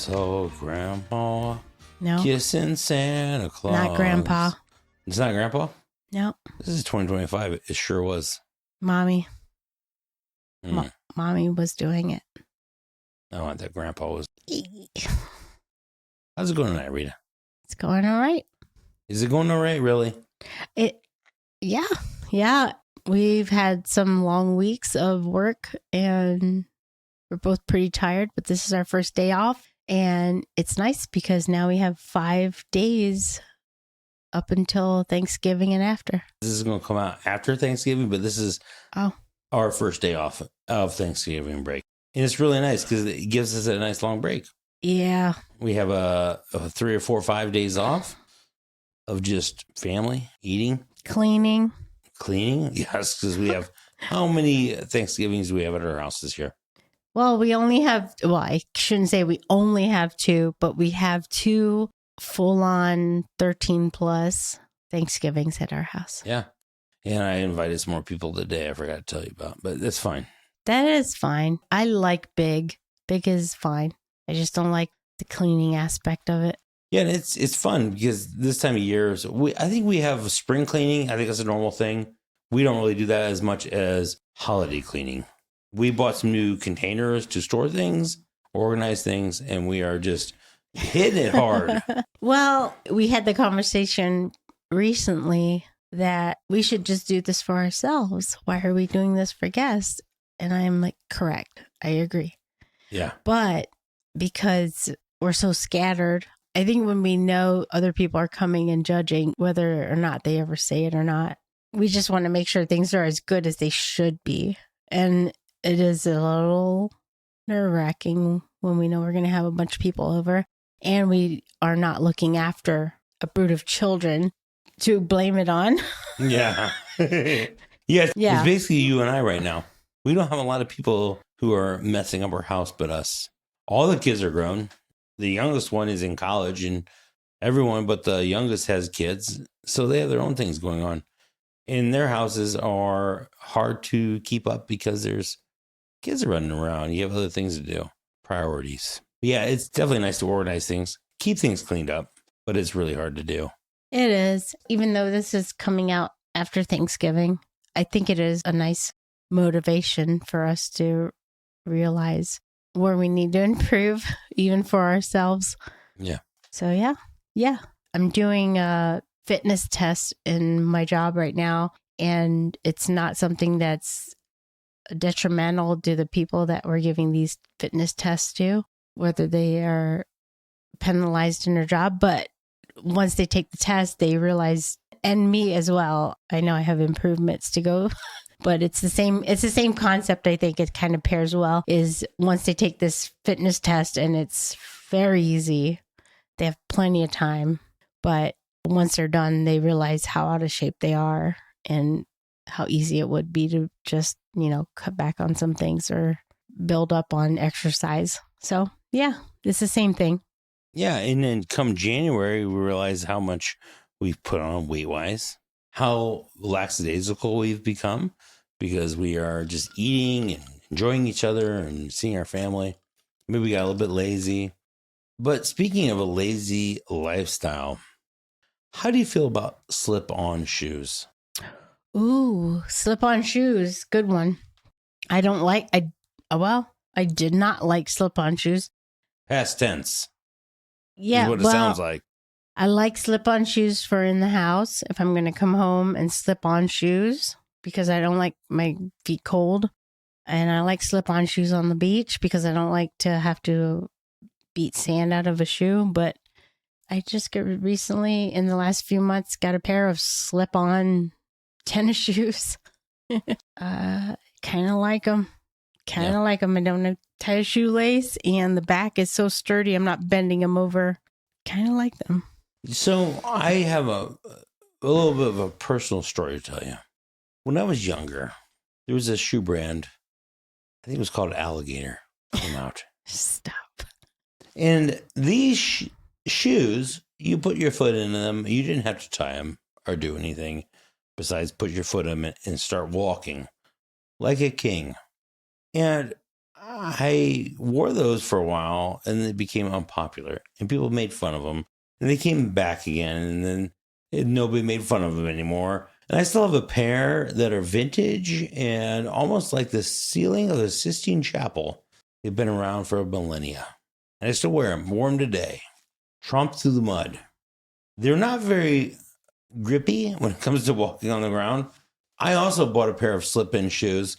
So, Grandpa No, kissing Santa Claus. not Grandpa. It's not Grandpa? No, This is 2025. It sure was. Mommy. Mm. Mommy was doing it. I want that Grandpa was. How's it going tonight, Rita? It's going all right. Is it going all right, really? Yeah. We've had some long weeks of work and we're both pretty tired, but this is our first day off. And it's nice because now we have 5 days up until Thanksgiving and after. This is going to come out after Thanksgiving, but this is our first day off of Thanksgiving break. And it's really nice because it gives us a nice long break. Yeah. We have a 3 or 4 or 5 days off of just family, eating. Cleaning. Yes, because we have, how many Thanksgivings do we have at our house this year? Well, I shouldn't say we only have 2, but we have 2 full-on 13 plus Thanksgivings at our house. Yeah. And I invited some more people today I forgot to tell you about, but that's fine. That is fine. I like big. Big is fine. I just don't like the cleaning aspect of it. Yeah, and it's fun because this time of year, I think we have spring cleaning. I think that's a normal thing. We don't really do that as much as holiday cleaning. We bought some new containers to store things, organize things, and we are just hitting it hard. Well, we had the conversation recently that we should just do this for ourselves. Why are we doing this for guests? And I'm like, correct. I agree. Yeah. But because we're so scattered, I think when we know other people are coming and judging whether or not they ever say it or not, we just want to make sure things are as good as they should be. And it is a little nerve-wracking when we know we're going to have a bunch of people over and we are not looking after a brood of children to blame it on. Yeah. It's basically you and I right now. We don't have a lot of people who are messing up our house but us. All the kids are grown. The youngest one is in college and everyone but the youngest has kids. So they have their own things going on. And their houses are hard to keep up because there's kids are running around. You have other things to do. Priorities. Yeah, it's definitely nice to organize things, keep things cleaned up, but it's really hard to do. It is. Even though this is coming out after Thanksgiving, I think it is a nice motivation for us to realize where we need to improve, even for ourselves. Yeah. So, yeah. I'm doing a fitness test in my job right now, and it's not something that's detrimental to the people that we're giving these fitness tests to, whether they are penalized in their job. But once they take the test, they realize, and me as well, I know I have improvements to go. But it's the same concept. I think it kind of pairs well is once they take this fitness test and it's very easy, they have plenty of time. But once they're done, they realize how out of shape they are and how easy it would be to just, cut back on some things or build up on exercise. So yeah, it's the same thing. Yeah. And then come January, we realize how much we've put on weight wise, how lackadaisical we've become because we are just eating and enjoying each other and seeing our family. Maybe we got a little bit lazy. But speaking of a lazy lifestyle, how do you feel about slip-on shoes? Ooh, slip-on shoes. Good one. I did not like slip-on shoes. Past tense. Yeah. Is what it sounds like. I like slip-on shoes for in the house if I'm going to come home and slip on shoes because I don't like my feet cold. And I like slip-on shoes on the beach because I don't like to have to beat sand out of a shoe. But I just recently, in the last few months, got a pair of slip-on tennis shoes. Kind of like them. I don't tie a shoelace and the back is so sturdy. I'm not bending them over. Kind of like them. So I have a little bit of a personal story to tell you. When I was younger, there was a shoe brand. I think it was called Alligator. Came out. Stop. And these shoes, you put your foot in them. You didn't have to tie them or do anything besides put your foot in them and start walking like a king. And I wore those for a while and they became unpopular and people made fun of them. And they came back again and then nobody made fun of them anymore. And I still have a pair that are vintage and almost like the ceiling of the Sistine Chapel. They've been around for a millennia. And I still wear them, wore them today. Tromped through the mud. They're not very grippy when it comes to walking on the ground. I also bought a pair of slip-in shoes,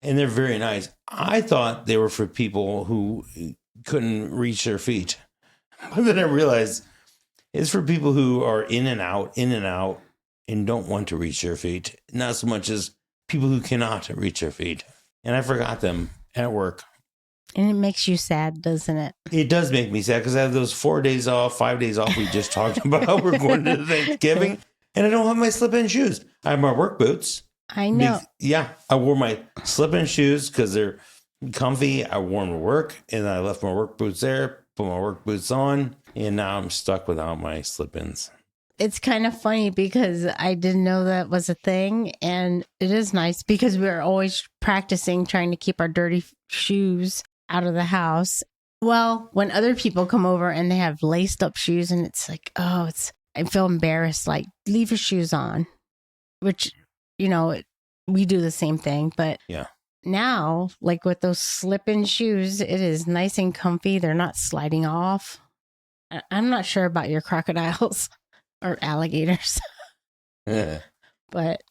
and they're very nice. I thought they were for people who couldn't reach their feet. But then I realized it's for people who are in and out, and don't want to reach their feet. Not so much as people who cannot reach their feet. And I forgot them at work. And it makes you sad, doesn't it? It does make me sad because I have those 4 days off, 5 days off we just talked about. We're going to Thanksgiving. And I don't have my slip-in shoes. I have my work boots. I know. Yeah. I wore my slip-in shoes because they're comfy. I wore them to work. And I left my work boots there, put my work boots on. And now I'm stuck without my slip-ins. It's kind of funny because I didn't know that was a thing. And it is nice because we're always practicing trying to keep our dirty shoes out of the house. Well, when other people come over and they have laced up shoes and it's like, I feel embarrassed, like leave your shoes on, which, we do the same thing. But yeah, now, like with those slip-in shoes, it is nice and comfy. They're not sliding off. I'm not sure about your crocodiles or alligators, but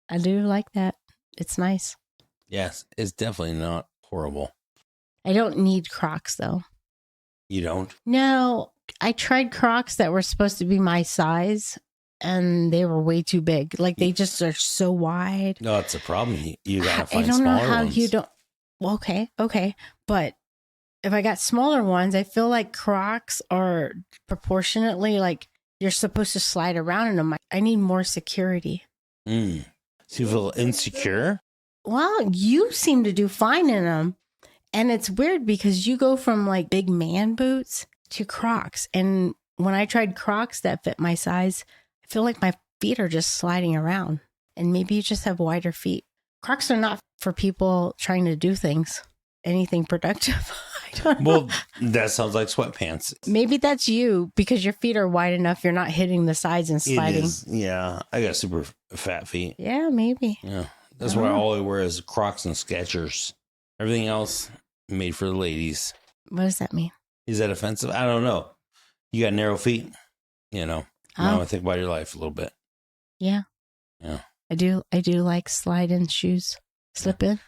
I do like that. It's nice. Yes, it's definitely not horrible. I don't need Crocs, though. You don't? No, I tried Crocs that were supposed to be my size, and they were way too big. Like, they just are so wide. No, it's a problem. You got to find smaller ones. I don't know how you don't. Well, okay. But if I got smaller ones, I feel like Crocs are proportionately, like, you're supposed to slide around in them. I need more security. So you feel insecure? Well, you seem to do fine in them. And it's weird because you go from like big man boots to Crocs. And when I tried Crocs that fit my size, I feel like my feet are just sliding around. And maybe you just have wider feet. Crocs are not for people trying to do things, anything productive. I don't know. Well, that sounds like sweatpants. Maybe that's you because your feet are wide enough. You're not hitting the sides and sliding. Yeah. I got super fat feet. Yeah, maybe. Yeah. That's why all I wear is Crocs and Skechers. Everything else made for the ladies. What does that mean? Is that offensive? I don't know. You got narrow feet, Now I think about your life a little bit. Yeah. Yeah. I do like slide-in shoes. Slip in.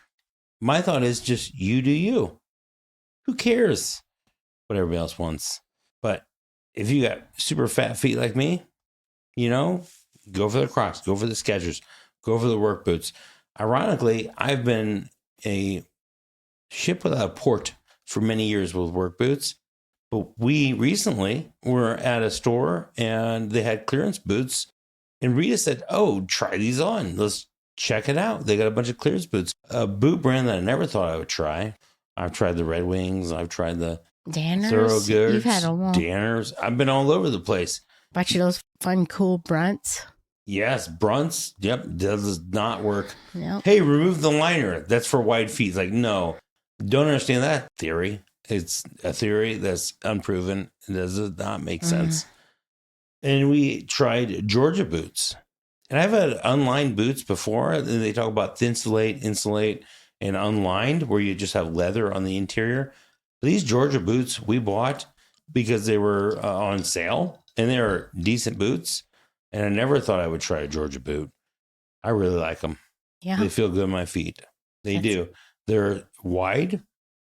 My thought is just you do you. Who cares what everybody else wants? But if you got super fat feet like me, go for the Crocs, go for the Skechers, go for the work boots. Ironically, I've been a ship without a port for many years with work boots. But we recently were at a store and they had clearance boots. And Rita said, try these on. Let's check it out. They got a bunch of clearance boots. A boot brand that I never thought I would try. I've tried the Red Wings. I've tried the Danners. Thoroughgoods. You've had a lot. Danners. I've been all over the place. Bought you those fun, cool Brunts. Yes, Brunts. Yep, does not work. Nope. Hey, remove the liner. That's for wide feet. It's like, no. Don't understand that theory. It's a theory that's unproven. It does not make sense. And we tried Georgia boots. And I've had unlined boots before. And they talk about thinsulate, insulate, and unlined, where you just have leather on the interior. These Georgia boots we bought because they were on sale. And they're decent boots. And I never thought I would try a Georgia boot. I really like them. Yeah. They feel good on my feet. They do. They're wide.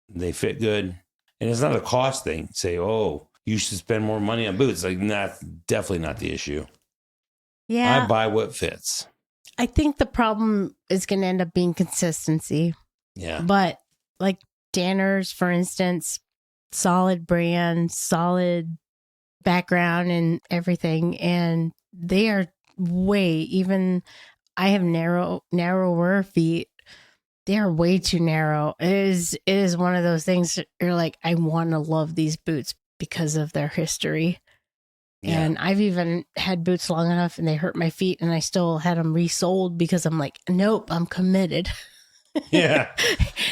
They fit good. And it's not a cost thing. Say, you should spend more money on boots. Like, that's definitely not the issue. Yeah. I buy what fits. I think the problem is going to end up being consistency. Yeah. But like Danners, for instance, solid brand, solid background and everything. And they are I have narrower feet. They are way too narrow. It is one of those things that you're like, I want to love these boots because of their history. Yeah. And I've even had boots long enough and they hurt my feet and I still had them resold because I'm like, nope, I'm committed. Yeah.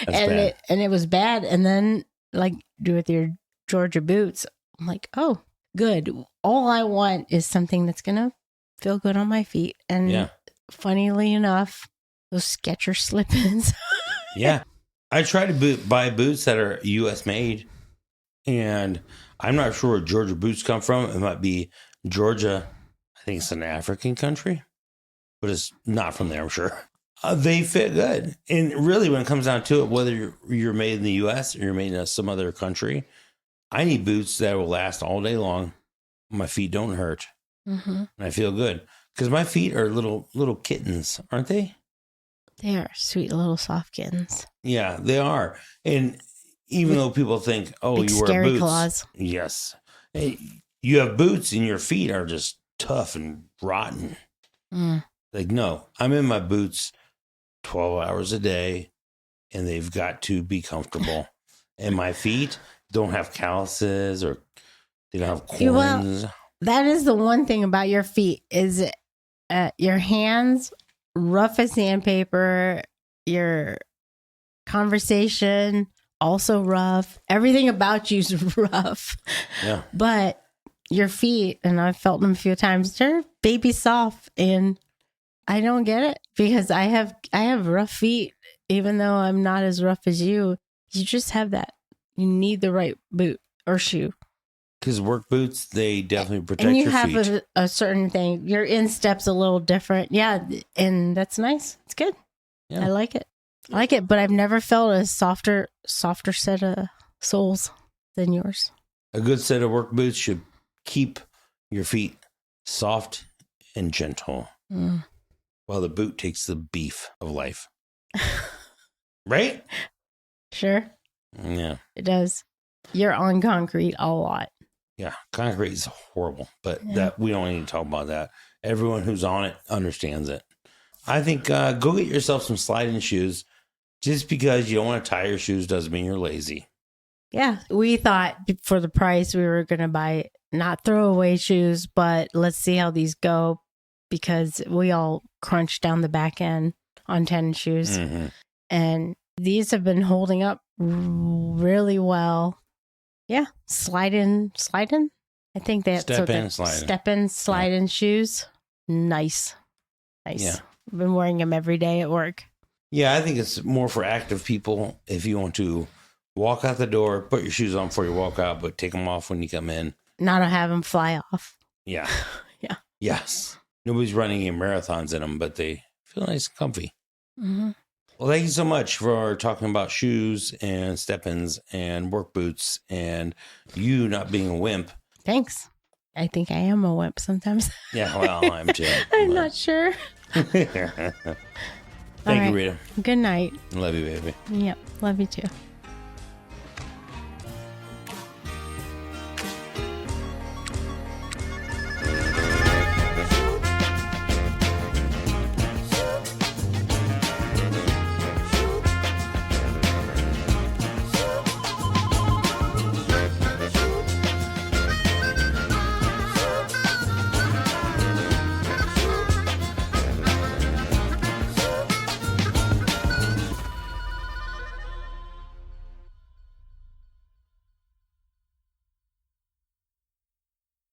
And it was bad. And then like do with your Georgia boots. I'm like, oh, good. All I want is something that's going to feel good on my feet. And funnily enough, those Skechers slip-ins. Yeah. I try to buy boots that are U.S. made. And I'm not sure where Georgia boots come from. It might be Georgia. I think it's an African country, but it's not from there, I'm sure. They fit good. And really, when it comes down to it, whether you're made in the U.S. or you're made in some other country, I need boots that will last all day long. My feet don't hurt. And I feel good. Because my feet are little kittens, aren't they? They are sweet little soft kittens. Yeah, they are. And even though people think, oh, you wear scary boots. Claws. Yes. Hey, you have boots and your feet are just tough and rotten. Like, no, I'm in my boots 12 hours a day and they've got to be comfortable. And my feet don't have calluses or they don't have corns. Well, that is the one thing about your feet is your hands rough as sandpaper, your conversation also rough. Everything about you is rough. Yeah. But your feet, and I've felt them a few times, they're baby soft, and I don't get it because I have rough feet, even though I'm not as rough as you. You just have that. You need the right boot or shoe. Because work boots, they definitely protect your feet. And you have a certain thing. Your instep's a little different. Yeah, and that's nice. It's good. Yeah. I like it. But I've never felt a softer set of soles than yours. A good set of work boots should keep your feet soft and gentle while the boot takes the beef of life. Right? Sure. Yeah. It does. You're on concrete a lot. Yeah, concrete is horrible, but that we don't need to talk about that. Everyone who's on it understands it. I think go get yourself some sliding shoes. Just because you don't want to tie your shoes doesn't mean you're lazy. Yeah, we thought for the price we were going to buy not throwaway shoes, but let's see how these go because we all crunched down the back end on tennis shoes. And these have been holding up really well. Yeah, slide in. I think that's step in, slide in shoes. Nice. Yeah. I've been wearing them every day at work. Yeah, I think it's more for active people. If you want to walk out the door, put your shoes on before you walk out, but take them off when you come in. Not to have them fly off. Yeah. Yeah. Yes. Nobody's running any marathons in them, but they feel nice and comfy. Well, thank you so much for talking about shoes and step-ins and work boots and you not being a wimp. Thanks. I think I am a wimp sometimes. Yeah, well, I'm too. I'm not sure. Thank you, Rita. Good night. Love you, baby. Yep. Love you too.